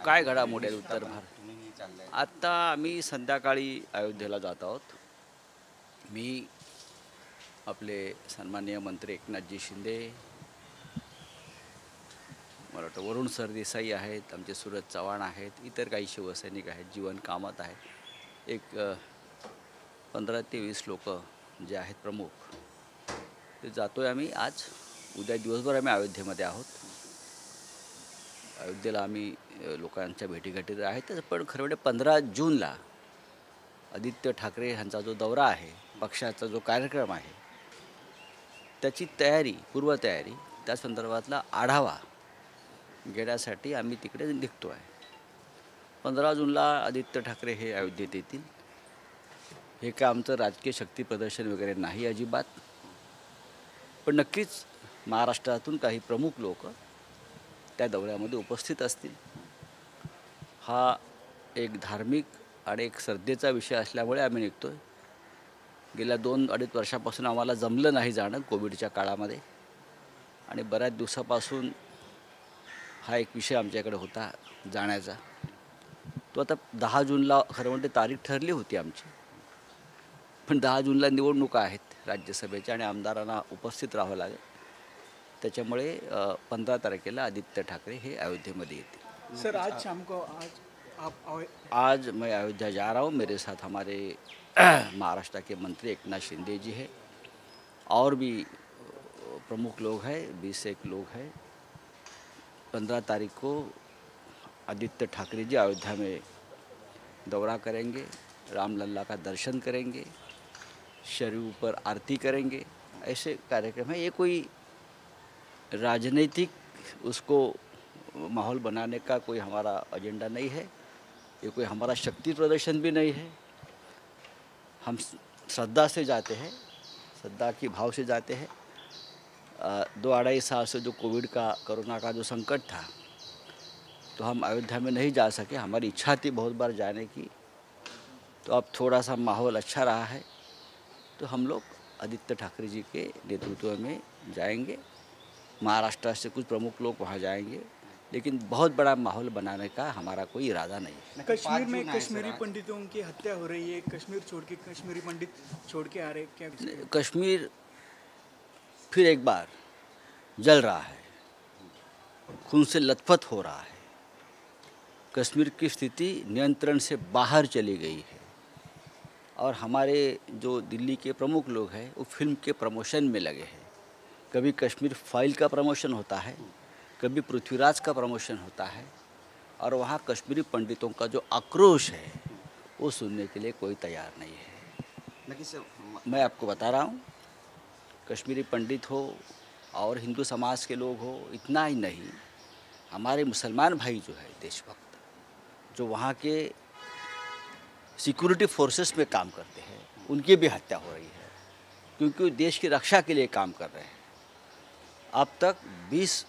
काय घडामोडी आहेत उत्तर भारत? आत्ता आम्ही संध्याकाळी अयोध्येला जात आहोत. मी आपले सन्माननीय मंत्री एकनाथजी शिंदे, मला वाटतं वरुण सरदेसाई आहेत, आमचे सूरज चव्हाण आहेत, इतर काही शिवसैनिक आहेत, जीवन कामत आहेत. एक 15 ते 20 लोक जे आहेत प्रमुख, ते जातो आहे आम्ही आज. उद्या दिवसभर आम्ही अयोध्येमध्ये आहोत. अयोध्येला आम्ही लोकांच्या भेटीगाठी तर आहेतच, पण खरं म्हणजे 15 जूनला आदित्य ठाकरे यांचा जो दौरा आहे, पक्षाचा जो कार्यक्रम आहे, त्याची तयारी, पूर्वतयारी, त्या संदर्भातला आढावा घेण्यासाठी आम्ही तिकडे निघतो आहे. 15 जूनला आदित्य ठाकरे हे अयोध्येत येतील. हे काय आमचं राजकीय शक्ती प्रदर्शन वगैरे नाही अजिबात, पण नक्कीच महाराष्ट्रातून काही प्रमुख लोक त्या दौऱ्यामध्ये उपस्थित असतील. हा एक धार्मिक आणि एक श्रद्धेचा विषय असल्यामुळे आम्ही निघतो आहे. गेल्या 2-2.5 वर्षापासून आम्हाला जमलं नाही जाणं कोविडच्या काळामध्ये, आणि बऱ्याच दिवसापासून हा एक विषय आमच्याकडे होता जाण्याचा. तो आता 10 जूनला खरं म्हणजे तारीख ठरली होती आमची, पण 10 जूनला निवडणुका आहेत राज्यसभेच्या आणि आमदारांना उपस्थित राहावं लागेल. त्याच्यामुळे 15 तारखेला आदित्य ठाकरे हे अयोध्येमध्ये येतील. सर आज शाम को आज मैं अयोध्या जा रहा हूँ. मेरे साथ हमारे महाराष्ट्र के मंत्री एकनाथ शिंदे जी है, और भी प्रमुख लोग हैं, 20-1 लोग हैं. 15 तारीख को आदित्य ठाकरे जी अयोध्या में दौरा करेंगे, रामलल्ला का दर्शन करेंगे, शरीर पर आरती करेंगे. ऐसे कार्यक्रम है. ये कोई राजनीतिक उसको माहौल बनाने का कोई हमारा एजेंडा नहीं है. ये कोई हमारा शक्ति प्रदर्शन भी नहीं है. हम श्रद्धा से जाते हैं, श्रद्धा की भाव से जाते हैं. 2-2.5 साल से जो कोरोना का जो संकट था, तो हम अयोध्या में नहीं जा सके. हमारी इच्छा थी बहुत बार जाने की, तो अब थोड़ा सा माहौल अच्छा रहा है, तो हम लोग आदित्य ठाकरे जी के नेतृत्व में जाएंगे. महाराष्ट्र से कुछ प्रमुख लोग वहाँ जाएंगे, लेकिन बहुत बड़ा माहौल बनाने का हमारा कोई इरादा नहीं है. कश्मीर में कश्मीरी पंडितों की हत्या हो रही है. कश्मीर छोड़ के कश्मीरी पंडित छोड़ के आ रहे, क्या कश्मीर फिर एक बार जल रहा है, खून से लथपथ हो रहा है. कश्मीर की स्थिति नियंत्रण से बाहर चली गई है, और हमारे जो दिल्ली के प्रमुख लोग हैं वो फिल्म के प्रमोशन में लगे हैं. कभी कश्मीर फाइल का प्रमोशन होता है, कभी पृथ्वीराज का प्रमोशन होता है, और वहाँ कश्मीरी पंडितों का जो आक्रोश है वो सुनने के लिए कोई तैयार नहीं है. मैं आपको बता रहा हूँ, कश्मीरी पंडित हो और हिंदू समाज के लोग हो, इतना ही नहीं, हमारे मुसलमान भाई जो है देशभक्त, जो वहाँ के सिक्योरिटी फोर्सेस में काम करते हैं, उनकी भी हत्या हो रही है, क्योंकि देश की रक्षा के लिए काम कर रहे हैं. अब तक 20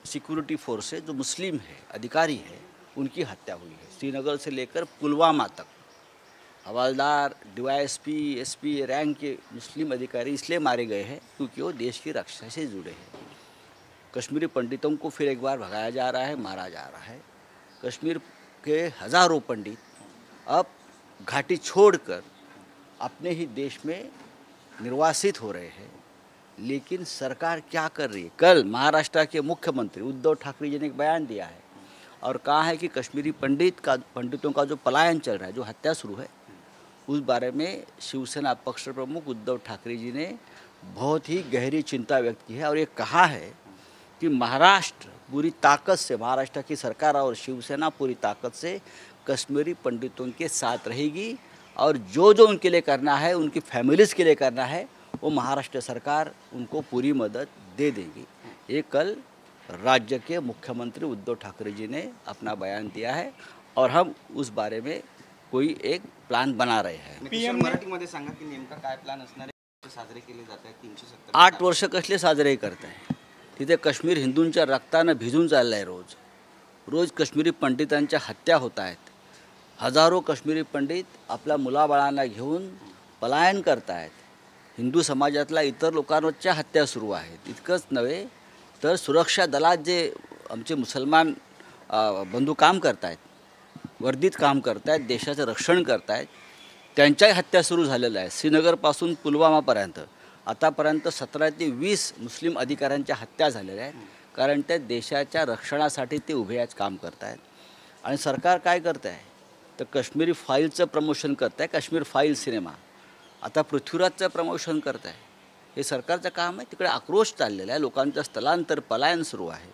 सिक्योरिटी फोर्सेस जो मुस्लिम है, अधिकारी है, उनकी हत्या हुई है. श्रीनगर से लेकर पुलवामा तक हवलदार, DYSP, SP रैंक के मुस्लिम अधिकारी इसलिए मारे गए हैं क्योंकि वो देश की रक्षा से जुड़े हैं. कश्मीरी पंडितों को फिर एक बार भगाया जा रहा है, मारा जा रहा है. कश्मीर के हज़ारों पंडित अब घाटी छोड़कर अपने ही देश में निर्वासित हो रहे हैं. लेकिन सरकार क्या कर रही है? कल महाराष्ट्र के मुख्यमंत्री उद्धव ठाकरे जी ने एक बयान दिया है और कहा है कि कश्मीरी पंडितों का जो पलायन चल रहा है, जो हत्या शुरू है, उस बारे में शिवसेना पक्ष प्रमुख उद्धव ठाकरे जी ने बहुत ही गहरी चिंता व्यक्त की है, और ये कहा है कि महाराष्ट्र पूरी ताकत से, महाराष्ट्र की सरकार और शिवसेना पूरी ताकत से कश्मीरी पंडितों के साथ रहेगी, और जो जो उनके लिए करना है, उनकी फैमिलीज़ के लिए करना है, वो महाराष्ट्र सरकार उनको पूरी मदद दे देगी. ये कल राज्य के मुख्यमंत्री उद्धव ठाकरे जी ने अपना बयान दिया है, और हम उस बारे में कोई एक प्लान बना रहे हैं. पीएम मराठीमध्ये सांगा की नेमका काय प्लान असणार आहे. साजरे केले जात आहेत 370. 8 वर्ष कसले साजरे करत आहे. तिथे काश्मीर हिंदूंच्या रक्तानं भिजून चाललं आहे. रोज काश्मीरी पंडितांच्या हत्या होत आहेत. हजारो काश्मीरी पंडित आपल्या मुलाबाळांना घेऊन पलायन करत आहेत. हिंदू समाजातल्या इतर लोकांवरच्या हत्या सुरू आहेत. इतकंच नव्हे तर सुरक्षा दलात जे आमचे मुसलमान बंधू काम करतायत, वर्दीत काम करतायत, देशाचं रक्षण करतायत, त्यांच्याही हत्या सुरू झालेल्या आहेत. श्रीनगरपासून पुलवामापर्यंत आतापर्यंत 17 ते 20 मुस्लिम अधिकाऱ्यांच्या हत्या झालेल्या आहेत. कारण त्या देशाच्या रक्षणासाठी ते उभे आज काम करत आहेत. आणि सरकार काय करत आहे तर काश्मीरी फाईलचं प्रमोशन करत आहे. काश्मीर फाईल सिनेमा आता पृथ्वीराजचं प्रमोशन करत आहे. हे सरकारचं काम आहे. तिकडे आक्रोश चाललेला आहे, लोकांचं स्थलांतर पलायन सुरू आहे.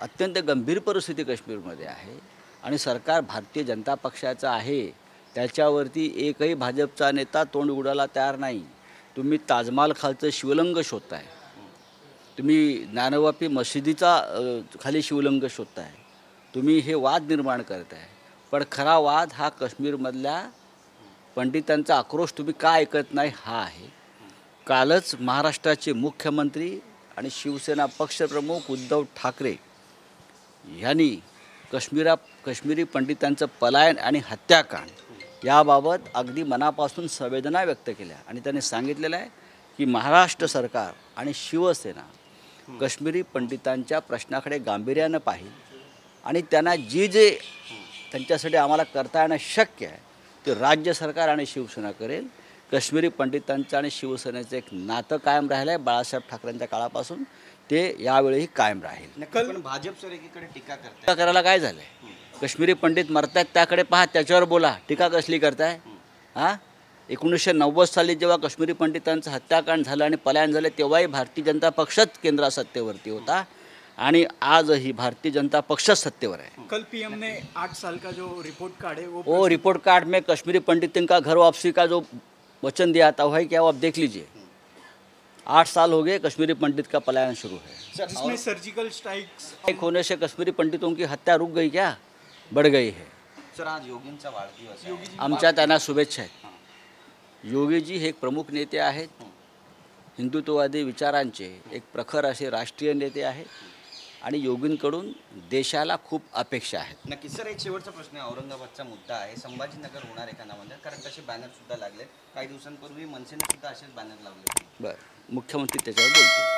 अत्यंत गंभीर परिस्थिती काश्मीरमध्ये आहे आणि सरकार भारतीय जनता पक्षाचं आहे. त्याच्यावरती एकही भाजपचा नेता तोंड उघडायला तयार नाही. तुम्ही ताजमहाल खालचं शिवलिंग शोधताय, तुम्ही ज्ञानवापी मशिदीचा खाली शिवलिंग शोधताय, तुम्ही हे वाद निर्माण करताय. पण खरा वाद हा काश्मीरमधल्या पंडितांचा आक्रोश तुम्ही का ऐकत नाही हा आहे. कालच महाराष्ट्राचे मुख्यमंत्री आणि शिवसेना पक्षप्रमुख उद्धव ठाकरे यांनी काश्मीरी पंडितांचं पलायन आणि हत्याकांड याबाबत अगदी मनापासून संवेदना व्यक्त केल्या आणि त्यांनी सांगितलेलं आहे की महाराष्ट्र सरकार आणि शिवसेना काश्मीरी पंडितांच्या प्रश्नाकडे गांभीर्यानं पाहिल आणि त्यांना जे त्यांच्यासाठी आम्हाला करता येणं शक्य आहे ते राज्य सरकार आणि शिवसेना करेल. काश्मीरी पंडितांचं आणि शिवसेनेचं एक नातं कायम राहिलं आहे बाळासाहेब ठाकरेंच्या काळापासून, ते यावेळीही कायम राहील. पण भाजप सर एकीकडे टीका करते. टीका करायला काय झालं आहे? काश्मीरी पंडित मरतायत त्याकडे पहा, त्याच्यावर बोला. टीका कसली करताय? हां, 1990 साली जेव्हा काश्मीरी पंडितांचं हत्याकांड झालं आणि पलायन झालं तेव्हाही भारतीय जनता पक्षच केंद्रात सत्तेवरती होता आणि आजही भारतीय जनता पक्षच सत्तेवर है. कल पीएम ने 8 साल का जो रिपोर्ट कार्ड है वो रिपोर्ट कार्ड में कश्मीरी पंडितों का घर वापसी का जो वचन दिया था वही क्या वो आप देख लीजिए. 8 साल हो गए कश्मीरी पंडित का पलायन शुरू है. जिसमें सर्जिकल स्ट्राइक्स एक होने से कश्मीरी पंडितों की हत्या रुक गई क्या? बढ़ गई है. सर आज योगींचा वाढदिवस आहे. आमच्या त्यांना शुभेच्छा आहेत. योगीजी हे एक प्रमुख नेते आहेत, हिंदुत्ववादी विचारांचे एक प्रखर असे राष्ट्रीय नेते आहेत आणि योगींकडून देशाला खूप अपेक्षा आहेत. नक्की सर, एक शेवटचा प्रश्न आहे. औरंगाबादचा मुद्दा आहे. संभाजीनगर होणार आहे का नामंजूर? कारण तसे बॅनर सुद्धा लागले. काही दिवसांपूर्वी मनसेने सुद्धा असेच बॅनर लावले. बरं, मुख्यमंत्री त्याच्यावर बोलतील.